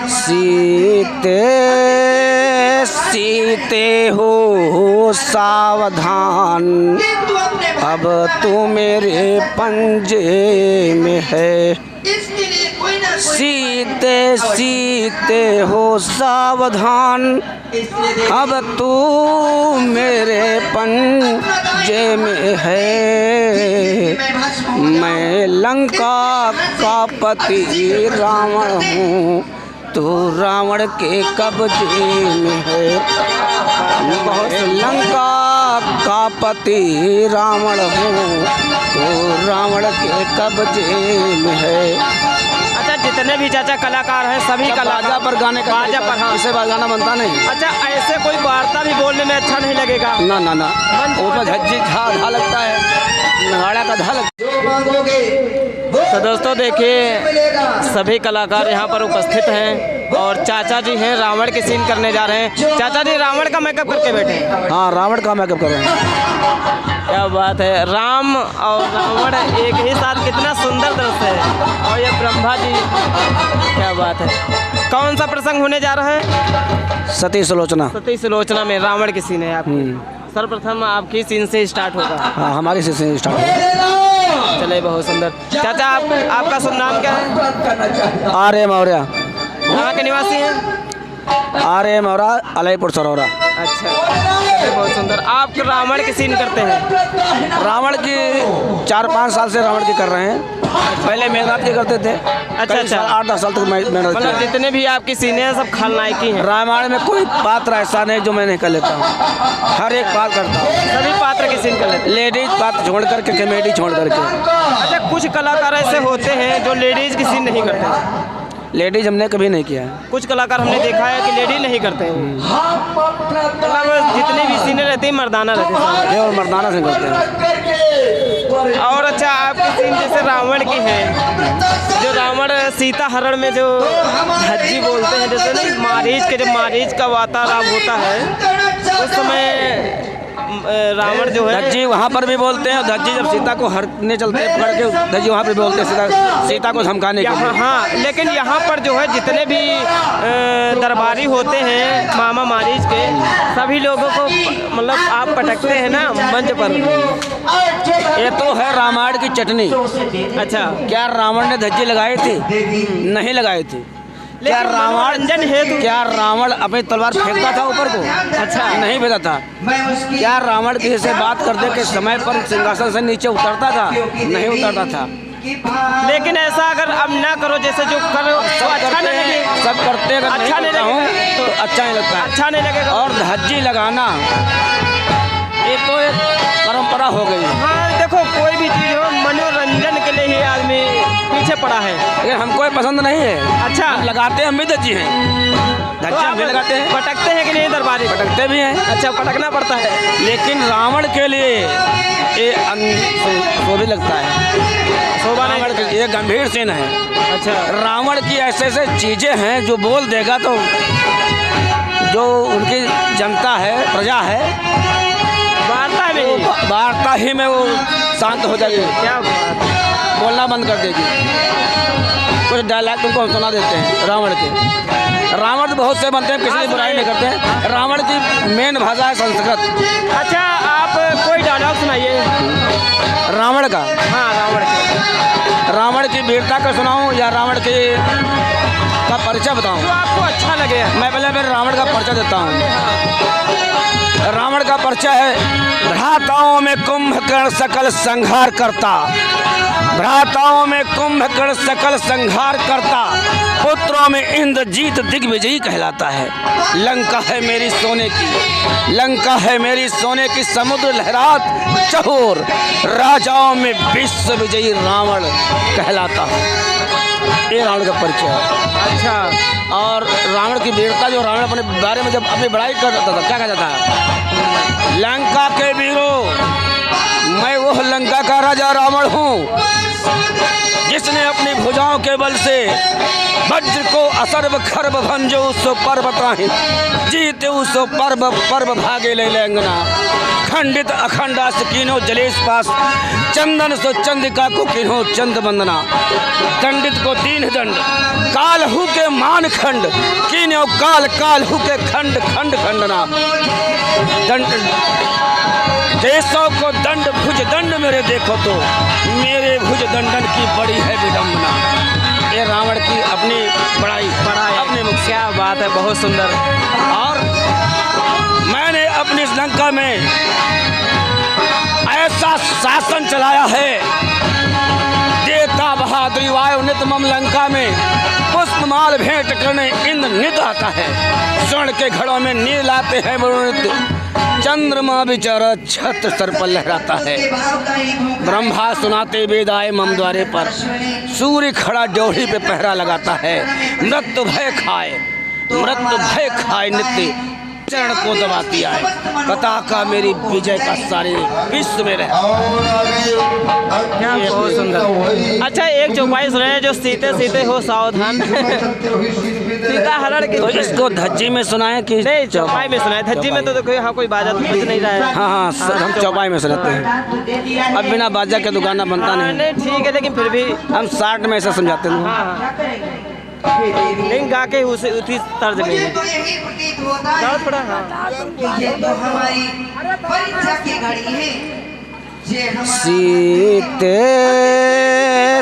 सीते सीते हो सावधान, अब तू मेरे पंजे में है। सीते सीते हो सावधान, अब तू मेरे पंजे में है। मैं लंका का पति रावण हूँ, तू रावण के कब्जे में है। लंका का पति रावण हूँ, तो रावण के कब्जे में है। अच्छा, जितने भी चाचा कलाकार हैं सभी बाजा पर गाने का बाजा पर, हाँ, इसे गाना बनता नहीं। अच्छा, ऐसे कोई वार्ता भी बोलने में अच्छा नहीं लगेगा? ना ना ना, उसमें झज्जी धा लगता है, नगाड़ा का धा लगता है। तो दोस्तों देखिए, सभी कलाकार यहाँ पर उपस्थित हैं और चाचा जी हैं रावण के सीन करने जा रहे हैं। चाचा जी रावण का मेकअप करके बैठे हैं? हाँ, रावण का मेकअप कर रहे हैं। क्या बात है, राम और रावण एक ही साथ, कितना सुंदर दृश्य है। और ये ब्रह्मा जी, क्या बात है। कौन सा प्रसंग होने जा रहा है? सती सुलोचना। सती सुलोचना में रावण की सीन है आपकी। सर्वप्रथम आपकी सीन से स्टार्ट होगा? हाँ, हमारी सीन से स्टार्ट होगा। चले, बहुत सुंदर। चाचा आपका शुभ नाम क्या है? आर्य मौर्य। कहाँ के निवासी हैं? आर्य मौर्य, अलईपुर सरौरा। अच्छा, बहुत सुंदर। आप रावण की सीन करते हैं? रावण की 4-5 साल से रावण की कर रहे हैं। पहले मेघनाथ की करते थे। अच्छा अच्छा, 8-10 साल तक मेहनत। मतलब जितने भी आपकी सीने हैं सब खलनायकी हैं? रामायण में कोई पात्र ऐसा नहीं जो मैं नहीं कर लेता हूँ, हर एक पात्र करता हूँ। सभी पात्र की सीन कर लेते हैं? लेडीज पात्र छोड़ करके, कॉमेडी छोड़ करके। अच्छा, कुछ कलाकार ऐसे होते हैं जो लेडीज की सीन नहीं करते? लेडीज हमने कभी नहीं किया है। कुछ कलाकार हमने देखा है कि लेडीज नहीं करते हैं, मतलब जितनी भी सीनें रहती हैं मर्दाना रहती हैं। ये और मर्दाना से करते हैं। और अच्छा, आपकी सीन जैसे रावण की है, जो रावण सीता हरण में जो धज्जी बोलते हैं, जैसे नहीं मारीच के, जब मारीच का वार्तालाप होता है उस समय रावण जो है धज्जी वहाँ पर भी बोलते हैं। धज्जी जब सीता को हरने चलते हैं पकड़ के, धज्जी वहाँ पर बोलते हैं सीता को धमकाने के लिए। हाँ, लेकिन यहाँ पर जो है जितने भी दरबारी होते हैं मामा मारीच के, सभी लोगों को मतलब आप पटकते हैं ना मंच पर। ये तो है रामायण की चटनी। अच्छा, क्या रावण ने धज्जी लगाई थी? नहीं लगाई थी। क्या रावण क्या रावण अपनी तलवार फेंकता था ऊपर को? अच्छा, नहीं भेजा था। क्या रावण किसी से बात करने के समय पर सिंहासन से नीचे उतरता था? नहीं उतरता था। लेकिन ऐसा अगर अब ना करो, जैसे जो करो तो अच्छा नहीं लगे। सब करते, अगर अच्छा नहीं लगे तो अच्छा नहीं लगता। अच्छा नहीं लगेगा। और धज्जी लगाना ये तो एक परंपरा हो गई है। हाँ, देखो कोई भी चीज़ हो मनोरंजन के लिए ही आदमी पीछे पड़ा है, लेकिन हमको ये पसंद नहीं है। अच्छा, हम लगाते हैं, हम भी धज्जी हैं, धज्जी हम भी लगाते हैं। पटकते हैं कि नहीं दरबारी? पटकते भी हैं। अच्छा, पटकना पड़ता है। लेकिन रावण के लिए ये शोभी लगता है। शोभा रावण के ये गंभीर सीन है। अच्छा, रावण की ऐसे ऐसे चीजें हैं जो बोल देगा तो जो उनकी जनता है, प्रजा है, वार्ता ही में वो शांत हो जाएगी। क्या बोलना बंद कर देगी। कुछ डायलॉग तुमको सुना देते हैं रावण के। रावण तो बहुत से बनते हैं, किसी की बुराई नहीं करते हैं। रावण की मेन भाषा है संस्कृत। अच्छा, आप कोई डायलॉग सुनाइए रावण का। हाँ, रावण की वीरता का सुनाऊं या रावण का परिचय बताऊं? जो आपको अच्छा लगे। मैं पहले मेरे रावण का परिचय देता हूं। रावण का परिचय है, भ्राताओं में कुंभकर्ण सकल संहार करता, भ्राताओं में कुंभकर्ण सकल संहार करता, पुत्रों में इंद्रजीत दिग्विजयी कहलाता है। लंका है मेरी सोने की, लंका है मेरी सोने की, समुद्र लहरात चहुर, राजाओं में विश्व विजयी रावण कहलाता है। ये रावण का परिचय है। अच्छा, और रावण की वीरता, जो रावण अपने बारे में जब अपनी बड़ाई करता था क्या कहता था? लंका के वीरों, मैं वह लंका का राजा रावण हूँ जिसने अपनी भुजाओं के बल से वज्र को असर्ब खर्ब भंजो सो पर्व त्राहि जीते सो पर्व पर्व भागे ले लेंगना खंडित अखंडा से कीनो जलेश पास चंदन सो चंदिका को किन्हो चंद वंदना दंडित को दीन दंड काल हु के मान खंड कीनो काल काल हु के खंड खंड खंडना दंड देशों को दंड भुज दंड मेरे देखो तो मेरे भुज दंडन की बड़ी है विडम्बना। ये रावण की अपनी बड़ाई अपने मुख से। क्या बात है, बहुत सुंदर। और मैंने अपनी इस लंका में ऐसा शासन चलाया है, देता बहादुरी वायु नित मम लंका में पुष्पमाल भेंट करने इंद्र नित आता है, स्वर्ण के घड़ों में नील आते हैं मरुनित, चंद्रमा बिचारा छत्र सर पर लहराता है, ब्रह्मा सुनाते वेद आए मम द्वारे पर, सूर्य खड़ा ड्योढ़ी पे पहरा लगाता है, मृत्यु भय खाए नित्य चरण को दबाती आए, पताका मेरी विजय का सारे विश्व में रहे। क्या बहुत सुंदर। अच्छा, एक चौपाई सुनाए जो सीते सीते हो सावधान सीता हरण की। तो इसको धज्जी में सुनाए कि नहीं, चौपाई में सुनाए। धज्जी में तो कोई हाँ कोई बाजा तो बज नहीं रहा है। हाँ हम चौपाई में सुनाते हैं। अब बिना बाजा के दुकान बनता नहीं। ठीक है, लेकिन फिर भी हम 60 में ऐसा समझाते हैं। नहीं गा के उसी तर्ज में सीते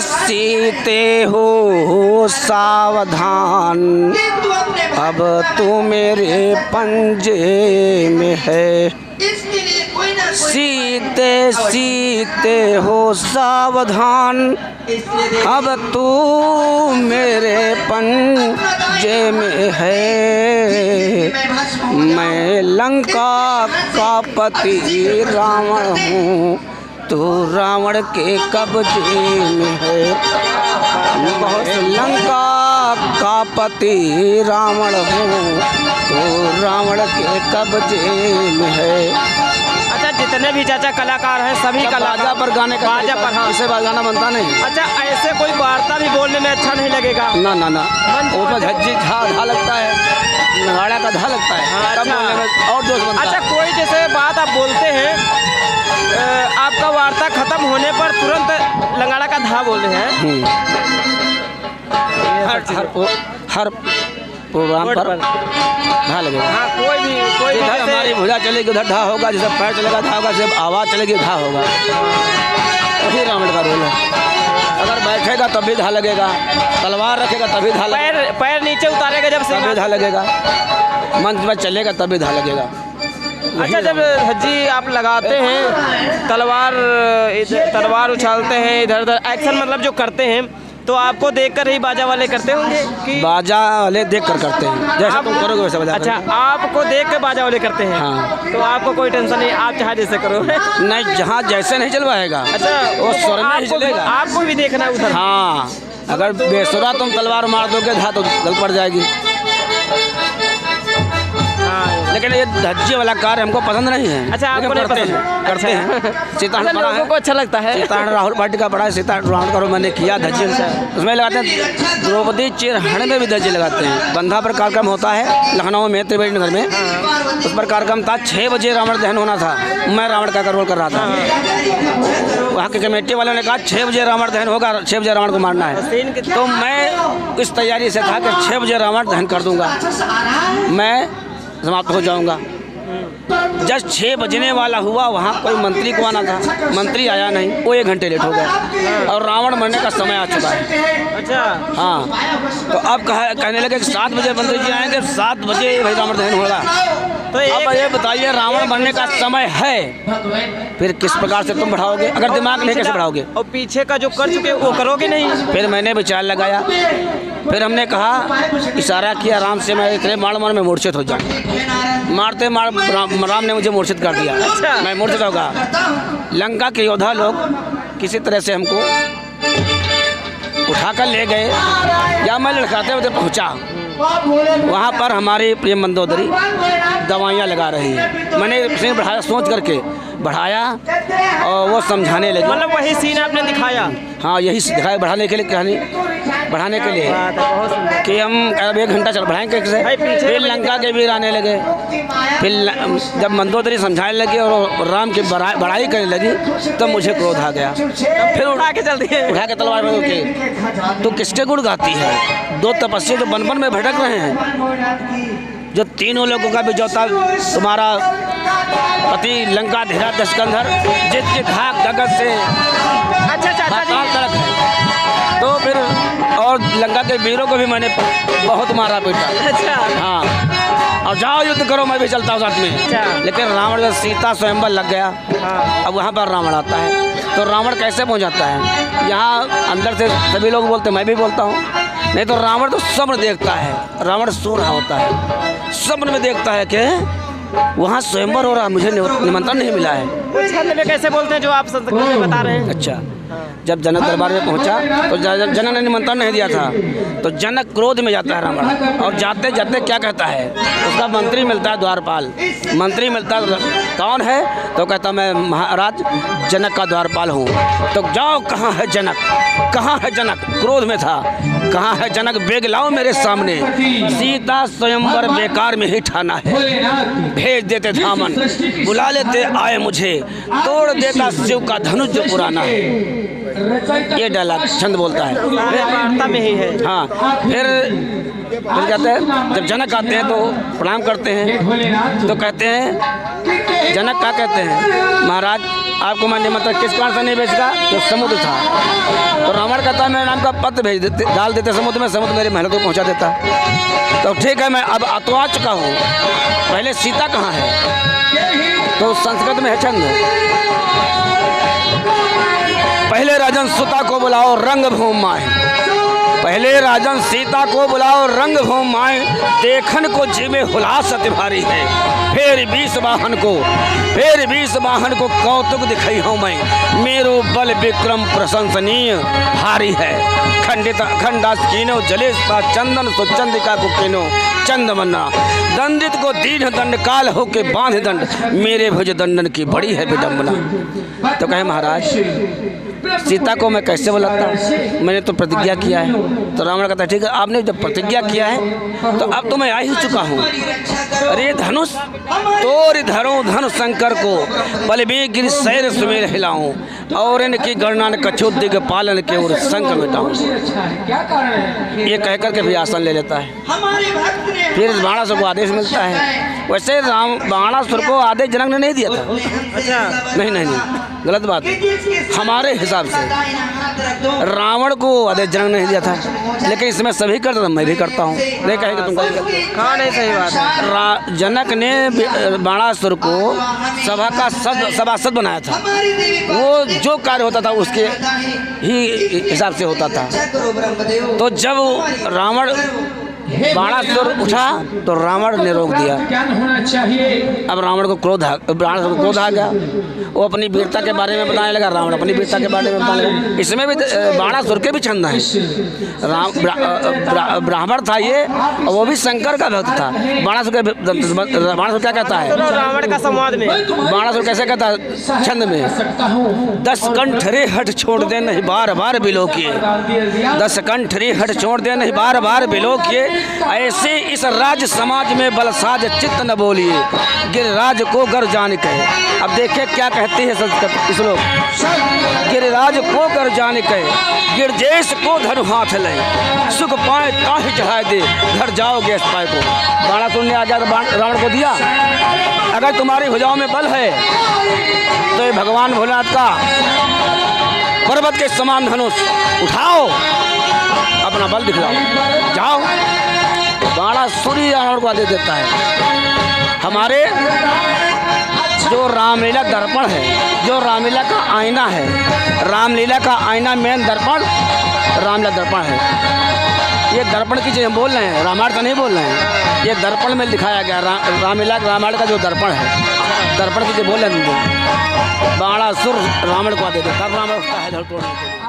सीते हो सावधान अब तू मेरे पंजे में है, सीते सीते हो सावधान अब तू मेरे पंजे में है, मैं लंका का पति रावण हूँ तो रावण के कब्जे में है, मैं लंका का पति रावण हूँ तो रावण के कब्जे में है। अच्छा, जितने भी चाचा कलाकार हैं सभी बाजा पर गाने का बाजा पर, हाँ इसे गाना बनता नहीं। अच्छा, ऐसे कोई वार्ता भी बोलने में अच्छा नहीं लगेगा। ना ना ना, उसमें झज्जी धा लगता है, नगाड़ा का धा लगता है। हाँ, तब बोलने में और जोश बनता है। अच्छा, कोई जैसे बात आप बोलते हैं, आपका वार्ता खत्म होने पर तुरंत लंगाड़ा का धा बोल रहे हैं। हर प्रोग्राम पर धा लगेगा। हाँ, कोई जिधर हमारी भुजा चलेगी उधर धा होगा, जिधर पैर चलेगा धा होगा, जब आवाज़ चलेगी धा होगा। वही रावण का रोल है। अगर बैठेगा तब भी धा लगेगा, तलवार रखेगा तभी धा लगेगा, पैर नीचे उतारेगा जब तभी धा लगेगा, मंच में चलेगा तभी धा लगेगा। अच्छा, जब धज्जी आप लगाते हैं, तलवार उछालते हैं, इधर उधर एक्शन मतलब जो करते हैं, तो आपको देखकर ही बाजा वाले करते होंगे कि बाजा वाले देखकर करते हैं, जैसा तुम करोगे वैसा बजा। अच्छा, आपको देख कर बाजा वाले करते हैं। हाँ। तो आपको कोई टेंशन नहीं, आप चाहे जैसे करो। नहीं, जहाँ जैसे नहीं चलवाएगा। अच्छा, वो स्वर में ही चलेगा। आपको भी देखना है उधर। हाँ, अगर बेसुरा तुम तलवार मार दोगे धा तो गल पड़ जाएगी। लेकिन ये धज्जी वाला कार्य हमको पसंद नहीं है। अच्छा, आपको नहीं पसंद? करते हैं। सीताहरण बड़ा है, को अच्छा लगता है। सीताहरण राहुल पार्टी का बड़ा है, सीताहरण का मैंने किया धज्जी, उसमें लगाते हैं। द्रौपदी चिरहरण में भी धज्जी लगाते हैं। बंधा पर कार्यक्रम होता है लखनऊ में, त्रिवेणी नगर में। उस पर कार्यक्रम था, 6 बजे रावण दहन होना था। मैं रावण का रोल कर रहा था। वहाँ के कमेटी वालों ने कहा 6 बजे रावण दहन होगा, 6 बजे रावण को मारना है। तो मैं इस तैयारी से था कि 6 बजे रावण दहन कर दूंगा, मैं समाप्त हो जाऊंगा। जब 6 बजने वाला हुआ, वहाँ कोई मंत्री को आना था, मंत्री आया नहीं, वो 1 घंटे लेट हो गया और रावण मरने का समय आ चुका है। अच्छा, हाँ, तो अब कहने लगे कि 7 बजे मंत्री जी आएंगे, 7 बजे भाई रावण दहन होगा। तो अब ये बताइए, रावण मरने का समय है, फिर किस प्रकार से तुम बढ़ाओगे? अगर दिमाग नहीं कैसे बढ़ाओगे? और पीछे का जो कर चुके वो करोगे नहीं। फिर मैंने विचार लगाया, फिर हमने कहा, इशारा किया राम से, मैं इतने मार में मूर्छित हो जाऊँ। मारते राम ने मुझे मूर्छित कर दिया। अच्छा। मैं मूर्छित होगा। लंका के योद्धा लोग किसी तरह से हमको उठाकर ले गए, या मैं लड़खाते हुए पहुँचा। वहाँ पर हमारी प्रिय मंदोदरी दवाइयाँ लगा रही है। मैंने उसे बढ़ाया, सोच करके बढ़ाया और वो समझाने लगी। मतलब वही सीन आपने दिखाया? हाँ, यही दिखाया, बढ़ाने के लिए कहानी बढ़ाने के लिए बात है, बहुत सुंदर। कि हम अब 1 घंटा चल बढ़ाएंगे कैसे। भाई पीछे फिर लंका के वीर आने लगे। फिर जब मंदोदरी समझाने लगी और राम की बड़ाई करने लगी तब मुझे क्रोध आ गया। फिर उठा के चल दिए। उठा के तलवार में के तो किसके गुण गाती है। 2 तपस्या जो वन में भटक रहे हैं, जो तीनों लोगों का बिजौता तुम्हारा पति लंका धीरा दशकंधर जिसके धाक गगन से अच्छा पाताल तक है। तो फिर और लंका के वीरों को भी मैंने बहुत मारा पीटा। अच्छा हाँ, और जाओ युद्ध करो, मैं भी चलता हूँ साथ में। अच्छा। लेकिन रावण जब सीता स्वयंवर लग गया, हाँ। अब वहाँ पर रावण आता है। तो रावण कैसे पहुँच जाता है, यहाँ अंदर से सभी लोग बोलते हैं, मैं भी बोलता हूँ। नहीं तो रावण तो स्वप्न देखता है, रावण सो रहा होता है, स्वप्न में देखता है कि वहाँ स्वयंवर हो रहा, मुझे निमंत्रण नहीं मिला है। कुछ छंद में कैसे बोलते हैं जो आप संस्कृत में बता रहे हैं। अच्छा, जब जनक दरबार में पहुंचा तो जब जनक ने निमंत्रण नहीं दिया था तो जनक क्रोध में जाता है रावण, और जाते जाते क्या कहता है, उसका मंत्री मिलता है द्वारपाल, मंत्री मिलता है, कौन है तो कहता मैं महाराज जनक का द्वारपाल हूँ। तो जाओ, कहाँ है जनक, कहाँ है जनक, क्रोध में था, कहाँ है जनक, बेग लाओ मेरे सामने, सीता स्वयंवर बेकार में ही ठाना है, भेज देते धामन, बुला लेते आए मुझे, तोड़ देता शिव का धनुष जो पुराना है। ये डायलॉग छंद बोलता है, वार्ता में ही है। हाँ। फिर कहते हैं जब जनक आते हैं तो प्रणाम करते हैं, तो कहते हैं जनक क्या कहते हैं, महाराज आपको मैं निमंत्रण किस कारण से नहीं भेजता, जो समुद्र था। तो रावण कहता है मेरे नाम का पत्र भेज देते, डाल देते समुद्र में, समुद्र मेरे महलों को पहुंचा देता। तो ठीक है, मैं अब तो आ चुका हूँ, पहले सीता कहाँ है। तो संस्कृत में है छंद, पहले राजन सीता को बुलाओ रंग भूमि माए, पहले राजन सीता को बुलाओ रंग भूमि माए, देखन को जीवे हुलास अति भारी है, फिर 20 वाहन को कौतुक दिखाई हूँ मैं, मेरो बल विक्रम प्रशंसनीय भारी है, खंडित खंडास कीनो जलेस्ता चंदन तो चंद्रिका को कीनो चंदमन्ना, दंडित को दीन दंड काल हो के बांध दंड, मेरे भुज दंडन की बड़ी है विडम्बना। तो कहे महाराज सीता को मैं कैसे बुलाता, मैंने तो प्रतिज्ञा किया है। तो रावण कहता है ठीक है, आपने जब प्रतिज्ञा किया है तो अब तो मैं आ ही चुका हूँ। अरे धनुष तोर धरो धन शंकर को, बल में गिर शैर सुमेर हिलाऊं, और इनकी गणना कछु दिग पालन के और शंकर मिटाऊं। ये कह करके भी आसन ले लेता है। फिर बाणासुर को आदेश मिलता है। वैसे बाणासुर को आदेश जनक ने नहीं दिया था। अच्छा, नहीं, गलत बात है। हमारे हिसाब से रावण को आदेश जनक ने दिया था, लेकिन इसमें सभी करते, मैं भी करता हूँ। नहीं कहेंगे तुम हाँ नहीं सही बात है। जनक ने बाणासुर को सभा का सभासद बनाया था। वो जो कार्य होता था उसके ही हिसाब से होता था। तो जब रावण बाणासुर उठा तो रावण ने रोक दिया। अब रावण को क्रोध आ गया। वो अपनी वीरता के बारे में बताने लगा, रावण अपनी वीरता के बारे में बताने लगा। इसमें भी बाणासुर के भी छंद है। ब्राह्मण था ये, और वो भी शंकर का भक्त था। बाणासुर क्या कहता है रावण का संवाद में, बाणासुर कैसे कहता है छंद में, 10 कंठ रे हट छोड़ दे नहीं बार बार बिलो किए, 10 कंठ रे हट छोड़ दे नहीं बार बार बिलो किए, ऐसे इस राज समाज में बलसाज चित्त न बोलिए, गिरिराज को गर जान कहे। अब देखिए क्या कहती है संस्कृत श्लोक, गिरिराज को गर जान कहे, गिरजेश को धनु हाथ ले, सुख पाए ताहि चढ़ाए दे, घर जाओगे इस पाए को। बाणासुर ने आजाद रावण को दिया, अगर तुम्हारी भुजाओं में बल है तो ये भगवान भोलेनाथ का पर्वत के समान धनुष उठाओ, अपना बल दिखलाओ, जाओ। बाणासुर रावण को आदेश देता है। हमारे जो रामलीला दर्पण है, जो रामलीला का आईना है, रामलीला का आईना मेन दर्पण रामलीला दर्पण है। ये दर्पण की चीज़ हम बोल रहे हैं, रामायण का नहीं बोल रहे हैं। ये दर्पण में दिखाया गया रामलीला रामायण का जो दर्पण है, दर्पण की जो बोल रहे हैं। बाणासुर रावण को आदेश देता है, रावण उठता है धड़ तोड़ने के लिए।